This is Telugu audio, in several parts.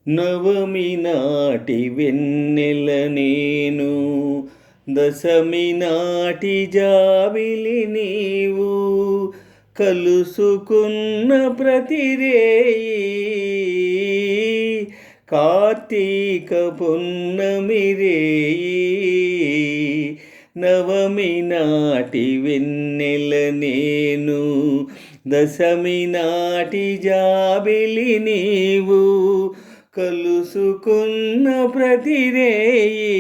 నవమి నాటి వెన్నెల నేను, దశమి నాటి జాబిలి నీవు, కలుసుకున్న ప్రతిరేయి కార్తీక పున్నమి రేయి. నవమి నాటి వెన్నెల నేను, దశమి నాటి జాబిలి నీవు, కలుసుకున్న ప్రతిరేయి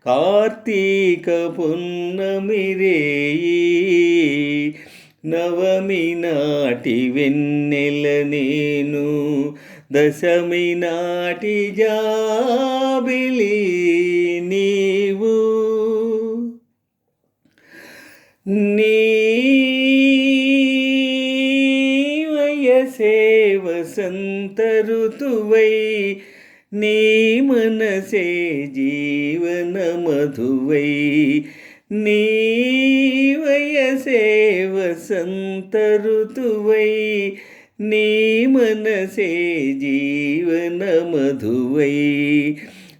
కార్తీక పున్నమి రేయి. నవమి నాటి వెన్నెల నేను, దశమి నాటి జాబిలి నీవు. నీ వయసే వసంత ఋతువై, నీ మనసే జీవన మధువై. నీ వయసే వసంత ఋతువై, నీ మనసే జీవన మధువై.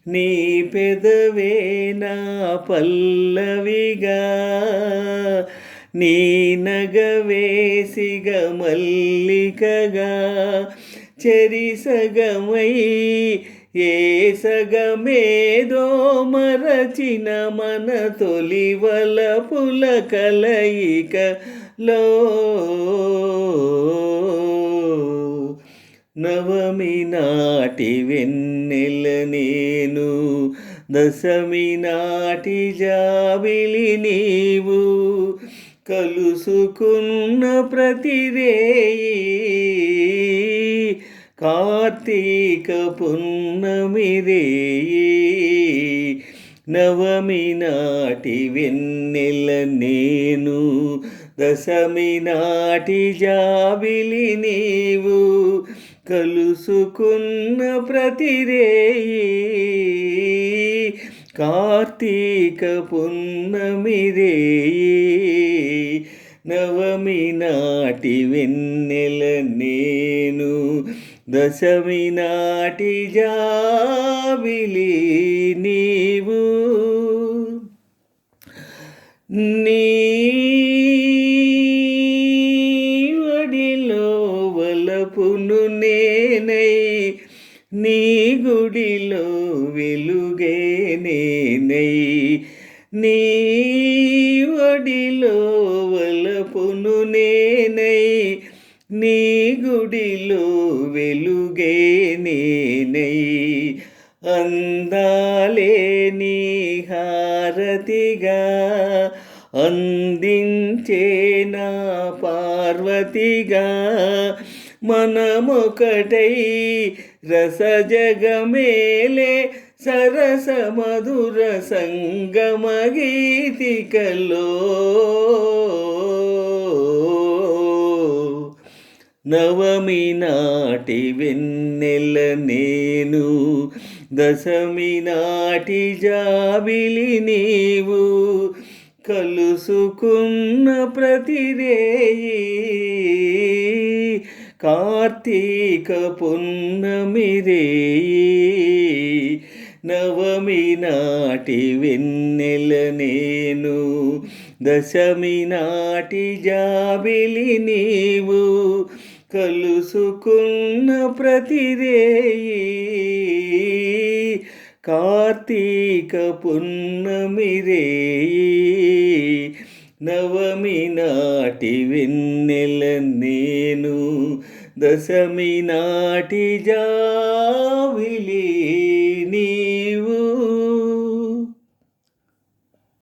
నీ పెదవే నా పల్లవిగా, నీ నగవే సిగ మల్లికగా. చెరిసగమై ఏ సగమేదో మరచిన మన తొలి వలపుల కలయికలో. నవమి నాటి వెన్నెల నేను, దశమి నాటి జాబిలి నీవు, కలుసుకున్న ప్రతిరేయి కార్తీక పున్నమి రేయి. నవమి నాటి వెన్నెల నేను, దశమి నాటి జాబిలి నీవు, కలుసుకున్న ప్రతిరేయి కార్తీక పున్నమి రేయి. నవమి నాటి వెన్నెల నేను, దశమి నాటి జాబిలి నీవు. నీ వడిలో వలపును నేనై, నీ గుడిలో వెలుగే నేనై. నీ వడిలో వలపును నేనై, నీ గుడిలో వెలుగే నేనై. అందాలే నీ హారతిగా అందించే నా పార్వతిగా. మనమొకటై రసజగమేలే సరస మధుర సంగమ గీతికలో. నవమి నాటి వెన్నెల నేను, దశమి నాటి జాబిలి నీవు, కలుసుకున్న ప్రతిరేయి కార్తీక పున్నమి రేయి. నవమి నాటి వెన్నెల నేను, దశమి నాటి జాబిలి నీవు, కలుసుకున్న ప్రతిరేయి కార్తీక పున్నమి రేయి. నవమి నాటి వెన్నెల నేను, దశమి నాటి జాబిలి నీ.